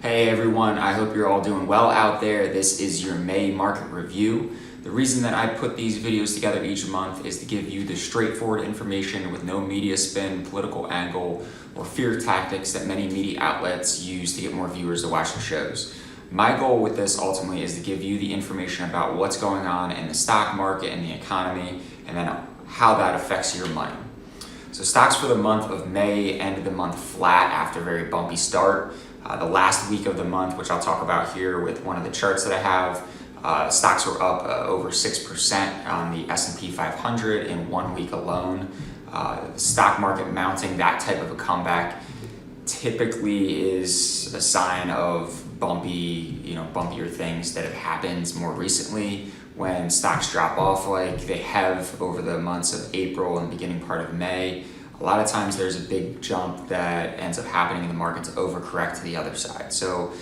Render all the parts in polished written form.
Hey everyone, I hope you're all doing well out there. This is your May market review. The reason that I put these videos together each month is to give you the straightforward information with no media spin, political angle, or fear tactics that many media outlets use to get more viewers to watch the shows. My goal with this ultimately is to give you the information about what's going on in the stock market and the economy, and then how that affects your money. So stocks for the month of May ended the month flat after a very bumpy start. The last week of the month, which I'll talk about here with one of the charts that I have, stocks were up over 6% on the S&P 500 in 1 week alone. The stock market mounting that type of a comeback typically is a sign of bumpier things that have happened more recently when stocks drop off like they have over the months of April and the beginning part of May. A lot of times there's a big jump that ends up happening in the market to overcorrect to the other side. So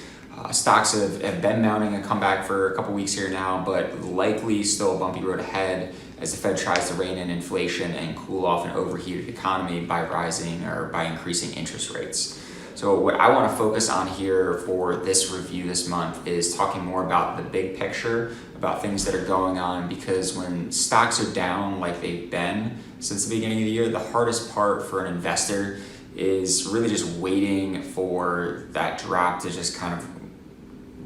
stocks have been mounting a comeback for a couple weeks here now, but likely still a bumpy road ahead as the Fed tries to rein in inflation and cool off an overheated economy by increasing interest rates. So what I want to focus on here for this review this month is talking more about the big picture, about things that are going on, because when stocks are down like they've been since the beginning of the year, the hardest part for an investor is really just waiting for that drop to just kind of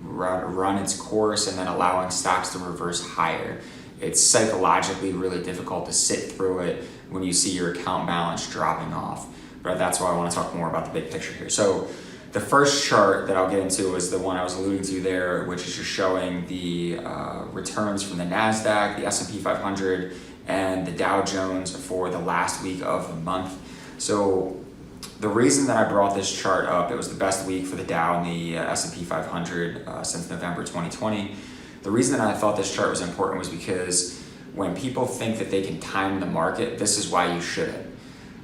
run its course and then allowing stocks to reverse higher. It's psychologically really difficult to sit through it when you see your account balance dropping off. But that's why I want to talk more about the big picture here. So the first chart that I'll get into is the one I was alluding to there, which is just showing the returns from the NASDAQ, the S&P 500, and the Dow Jones for the last week of the month. So the reason that I brought this chart up, it was the best week for the Dow and the S&P 500 since November 2020. The reason that I thought this chart was important was because when people think that they can time the market, this is why you shouldn't.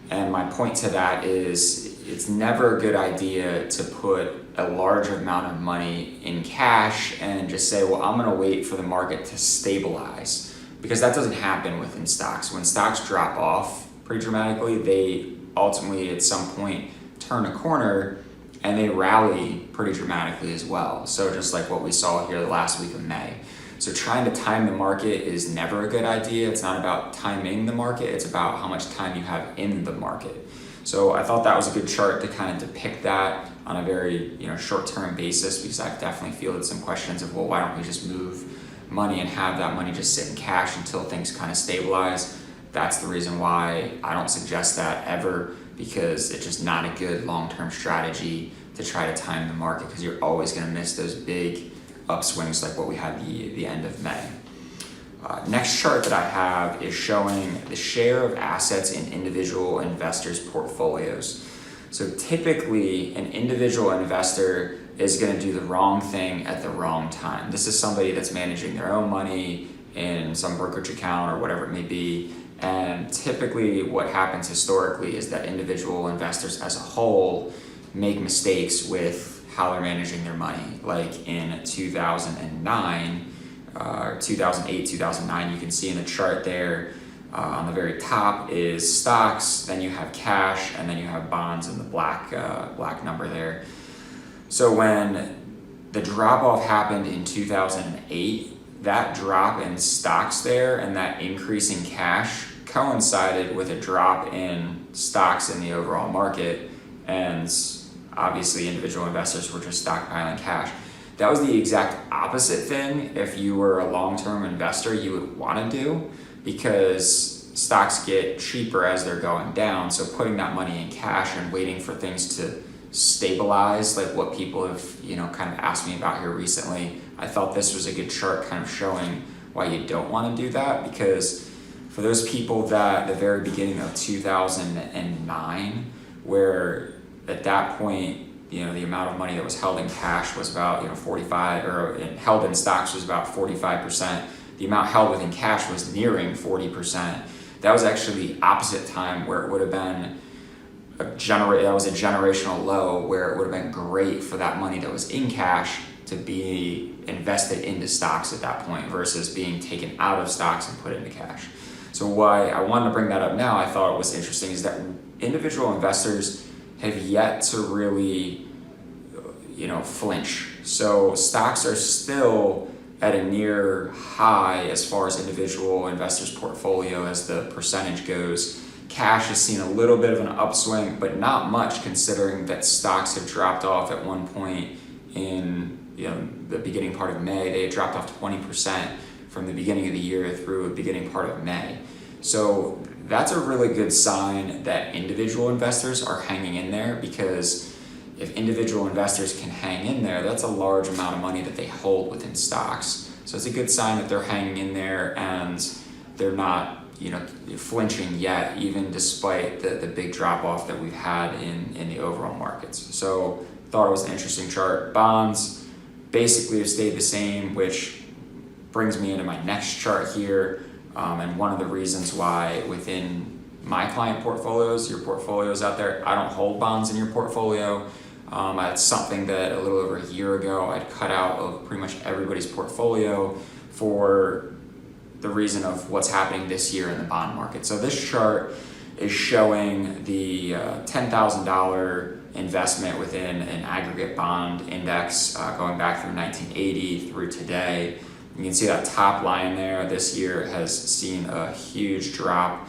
And my point to that is it's never a good idea to put a large amount of money in cash and just say, well, I'm gonna wait for the market to stabilize, because that doesn't happen within stocks. When stocks drop off pretty dramatically, they ultimately at some point turn a corner and they rally pretty dramatically as well. So just like what we saw here the last week of May. So trying to time the market is never a good idea. It's not about timing the market, it's about how much time you have in the market. So I thought that was a good chart to kind of depict that on a very short-term basis, because I've definitely fielded some questions of, well, why don't we just move money and have that money just sit in cash until things kind of stabilize? That's the reason why I don't suggest that ever, because it's just not a good long-term strategy to try to time the market, because you're always going to miss those big upswings like what we had the end of May. Next chart that I have is showing the share of assets in individual investors' portfolios. So typically an individual investor is going to do the wrong thing at the wrong time. This is somebody that's managing their own money in some brokerage account or whatever it may be. And typically what happens historically is that individual investors as a whole make mistakes with how they're managing their money. Like in 2009, 2008, 2009, you can see in the chart there on the very top is stocks, then you have cash, and then you have bonds in the black number there. So when the drop off happened in 2008, that drop in stocks there and that increase in cash coincided with a drop in stocks in the overall market, and obviously individual investors were just stockpiling cash. That was the exact opposite thing if you were a long-term investor you would want to do, because stocks get cheaper as they're going down. So putting that money in cash and waiting for things to stabilize, like what people have kind of asked me about here recently, I thought this was a good chart kind of showing why you don't want to do that. Because for those people that the very beginning of 2009, where at that point the amount of money that was held in cash was about 45, or held in stocks was about 45%. The amount held within cash was nearing 40%. That was actually the opposite time, where it would have been that was a generational low, where it would have been great for that money that was in cash to be invested into stocks at that point versus being taken out of stocks and put into cash. So why I wanted to bring that up now, I thought it was interesting, is that individual investors have yet to really flinch. So stocks are still at a near high as far as individual investors' portfolio as the percentage goes. Cash has seen a little bit of an upswing, but not much considering that stocks have dropped off at one point in the beginning part of May. They had dropped off 20% from the beginning of the year through the beginning part of May. So that's a really good sign that individual investors are hanging in there, because if individual investors can hang in there, that's a large amount of money that they hold within stocks. So it's a good sign that they're hanging in there and they're not flinching yet, even despite the big drop off that we've had in the overall markets. So thought it was an interesting chart. Bonds basically have stayed the same, which brings me into my next chart here. And one of the reasons why within my client portfolios, your portfolios out there, I don't hold bonds in your portfolio. It's something that a little over a year ago I'd cut out of pretty much everybody's portfolio for the reason of what's happening this year in the bond market. So this chart is showing the $10,000 investment within an aggregate bond index going back from 1980 through today. You can see that top line there this year has seen a huge drop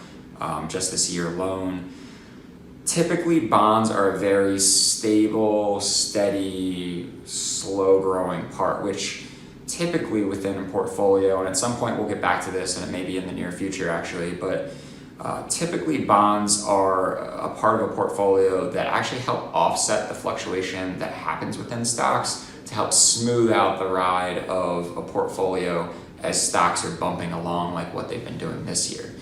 just this year alone. Typically, bonds are a very stable, steady, slow-growing part, which typically within a portfolio, and at some point we'll get back to this, and it may be in the near future actually, but typically bonds are a part of a portfolio that actually help offset the fluctuation that happens within stocks to help smooth out the ride of a portfolio as stocks are bumping along like what they've been doing this year.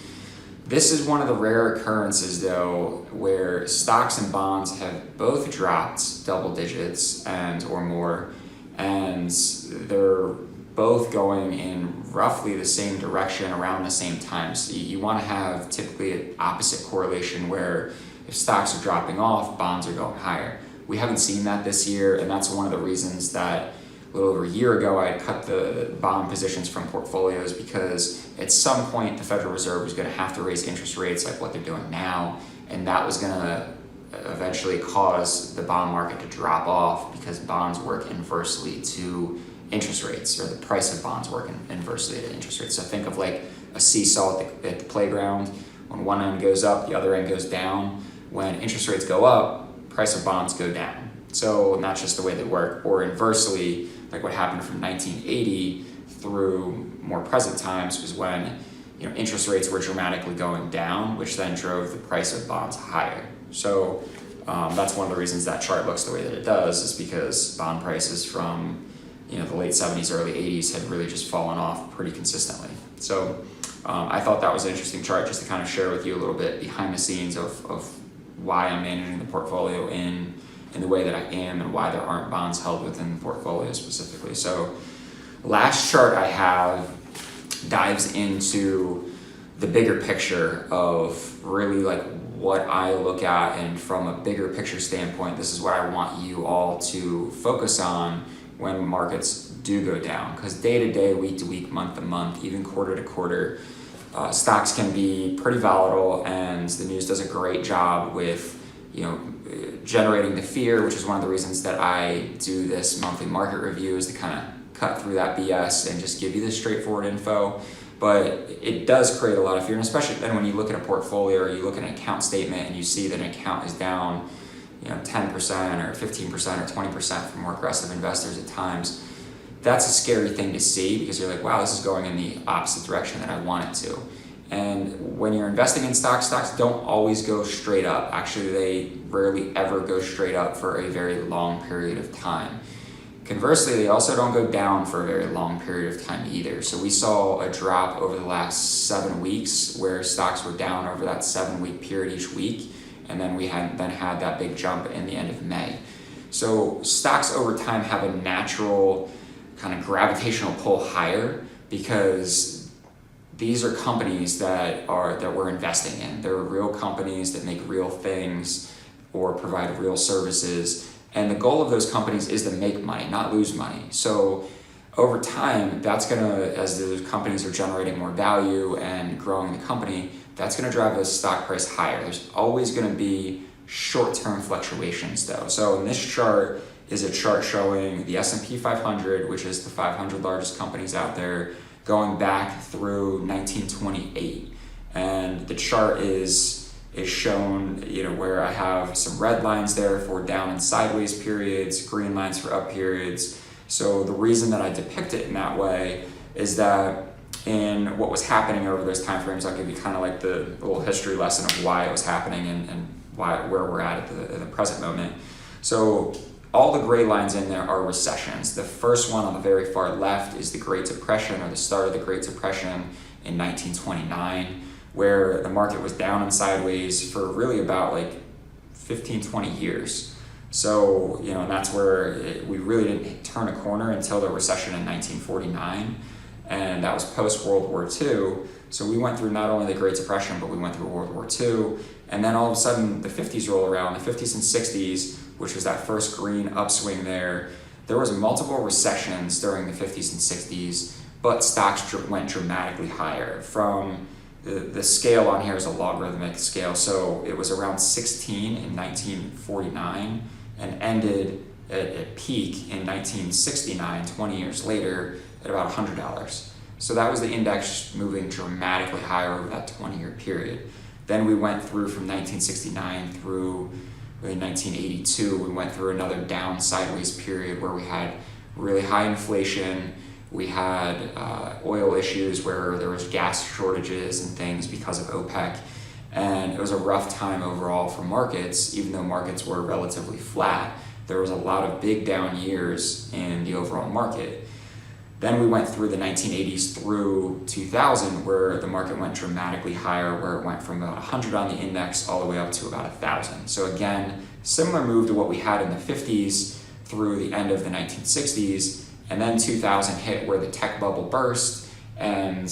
This is one of the rare occurrences though where stocks and bonds have both dropped double digits or more, and they're both going in roughly the same direction around the same time. So you want to have typically an opposite correlation where if stocks are dropping off, bonds are going higher. We haven't seen that this year, and that's one of the reasons that a little over a year ago I cut the bond positions from portfolios, because at some point the Federal Reserve was going to have to raise interest rates like what they're doing now, and that was going to eventually cause the bond market to drop off, because bonds work inversely to interest rates, or the price of bonds work inversely to interest rates. So think of like a seesaw at the playground. When one end goes up, the other end goes down. When interest rates go up, price of bonds go down. So that's just the way they work. Or inversely, like what happened from 1980 through more present times was when interest rates were dramatically going down, which then drove the price of bonds higher. So that's one of the reasons that chart looks the way that it does, is because bond prices from the late 70s, early 80s had really just fallen off pretty consistently. So I thought that was an interesting chart just to kind of share with you a little bit behind the scenes of why I'm managing the portfolio in the way that I am, and why there aren't bonds held within the portfolio specifically. So last chart I have dives into the bigger picture of really like what I look at, and from a bigger picture standpoint, this is what I want you all to focus on when markets do go down. Because day to day, week to week, month to month, even quarter to quarter, stocks can be pretty volatile, and the news does a great job with generating the fear, which is one of the reasons that I do this monthly market review, is to kind of cut through that BS and just give you the straightforward info. But it does create a lot of fear, and especially then when you look at a portfolio or you look at an account statement and you see that an account is down 10% or 15% or 20% for more aggressive investors at times, that's a scary thing to see, because you're like, wow, this is going in the opposite direction that I want it to. And when you're investing in stocks don't always go straight up. Actually, they rarely ever go straight up for a very long period of time. Conversely, they also don't go down for a very long period of time either. So we saw a drop over the last 7 weeks where stocks were down over that 7-week period each week. And then we had that big jump in the end of May. So stocks over time have a natural kind of gravitational pull higher, because these are companies that we're investing in. They're real companies that make real things or provide real services. And the goal of those companies is to make money, not lose money. So over time, that's gonna, as those companies are generating more value and growing the company, that's gonna drive the stock price higher. There's always gonna be short-term fluctuations though. So in this chart, is a chart showing the S&P 500, which is the 500 largest companies out there, going back through 1928. And the chart is shown, where I have some red lines there for down and sideways periods, green lines for up periods. So the reason that I depict it in that way is that in what was happening over those time frames, I'll give you kind of like the little history lesson of why it was happening and where we're at the present moment. So all the gray lines in there are recessions. The first one on the very far left is the Great Depression, or the start of the Great Depression in 1929, where the market was down and sideways for really about like 15, 20 years. So, and that's where we really didn't turn a corner until the recession in 1949. And that was post-World War II. So we went through not only the Great Depression, but we went through World War II. And then all of a sudden, the 50s roll around, the 50s and 60s, which was that first green upswing there. There was multiple recessions during the 50s and 60s, but stocks went dramatically higher. From the scale on here is a logarithmic scale, so it was around 16 in 1949 and ended at peak in 1969, 20 years later, at about $100. So that was the index moving dramatically higher over that 20-year period. Then we went through from 1969 through 1982, we went through another down sideways period where we had really high inflation. We had oil issues where there was gas shortages and things because of OPEC. And it was a rough time overall for markets. Even though markets were relatively flat, there was a lot of big down years in the overall market. Then we went through the 1980s through 2000, where the market went dramatically higher, where it went from about 100 on the index all the way up to about 1,000. So again, similar move to what we had in the 50s through the end of the 1960s, and then 2000 hit where the tech bubble burst, and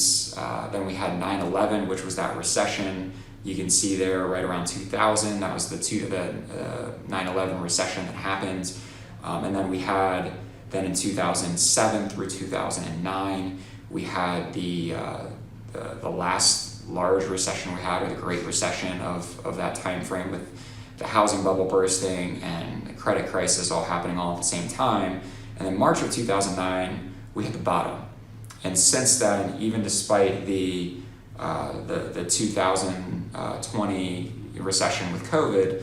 then we had 9/11, which was that recession. You can see there right around 2000, that was the 9/11 recession that happened. And then we had, then in 2007 through 2009, we had the last large recession we had, or the Great Recession of that time frame, with the housing bubble bursting and the credit crisis all happening all at the same time. And in March of 2009, we hit the bottom. And since then, even despite the 2020 recession with COVID,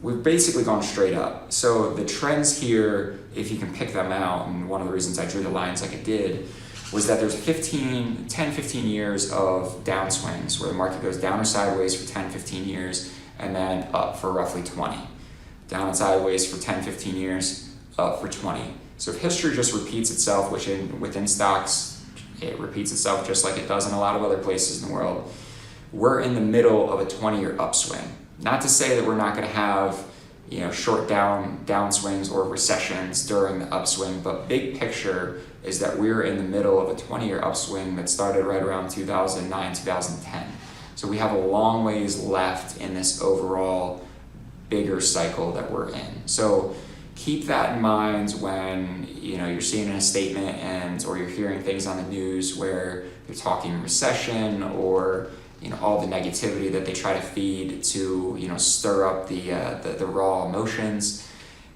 we've basically gone straight up. So the trends here, if you can pick them out, and one of the reasons I drew the lines like I did, was that there's 10, 15 years of downswings where the market goes down or sideways for 10, 15 years, and then up for roughly 20. Down and sideways for 10, 15 years, up for 20. So if history just repeats itself within stocks, it repeats itself just like it does in a lot of other places in the world. We're in the middle of a 20-year upswing. Not to say that we're not going to have, short downswings or recessions during the upswing, but big picture is that we're in the middle of a 20-year upswing that started right around 2009, 2010. So we have a long ways left in this overall bigger cycle that we're in. So keep that in mind when you're seeing a statement or you're hearing things on the news where they're talking recession, or all the negativity that they try to feed to stir up the raw emotions.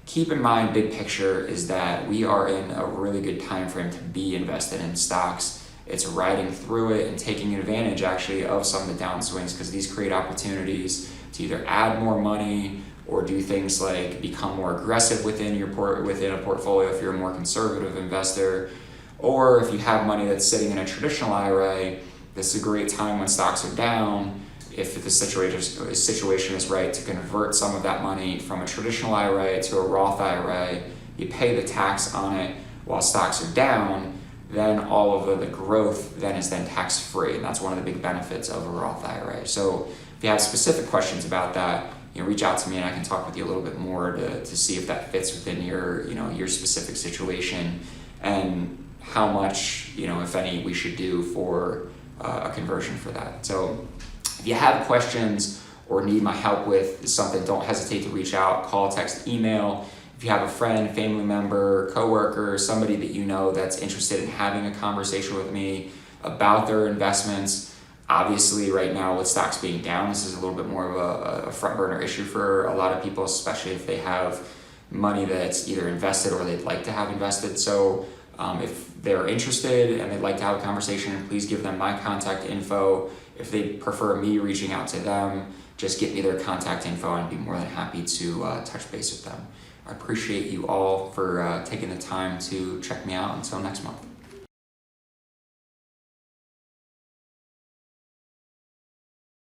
Keep in mind, big picture is that we are in a really good time frame to be invested in stocks. It's riding through it and taking advantage actually of some of the downswings, because these create opportunities to either add more money or do things like become more aggressive within a portfolio if you're a more conservative investor, or if you have money that's sitting in a traditional IRA. This is a great time when stocks are down, if the situation is right, to convert some of that money from a traditional IRA to a Roth IRA. You pay the tax on it while stocks are down, then all of the growth is tax-free, and that's one of the big benefits of a Roth IRA. So if you have specific questions about that, reach out to me and I can talk with you a little bit more to see if that fits within your specific situation, and how much, if any, we should do for a conversion for that. So if you have questions or need my help with something, don't hesitate to reach out, call, text, email. If you have a friend, family member, coworker, somebody that that's interested in having a conversation with me about their investments. Obviously, right now with stocks being down, this is a little bit more of a front burner issue for a lot of people, especially if they have money that's either invested or they'd like to have invested. So if they're interested and they'd like to have a conversation, please give them my contact info. If they prefer me reaching out to them, just get me their contact info and I'd be more than happy to touch base with them. I appreciate you all for taking the time to check me out. Until next month.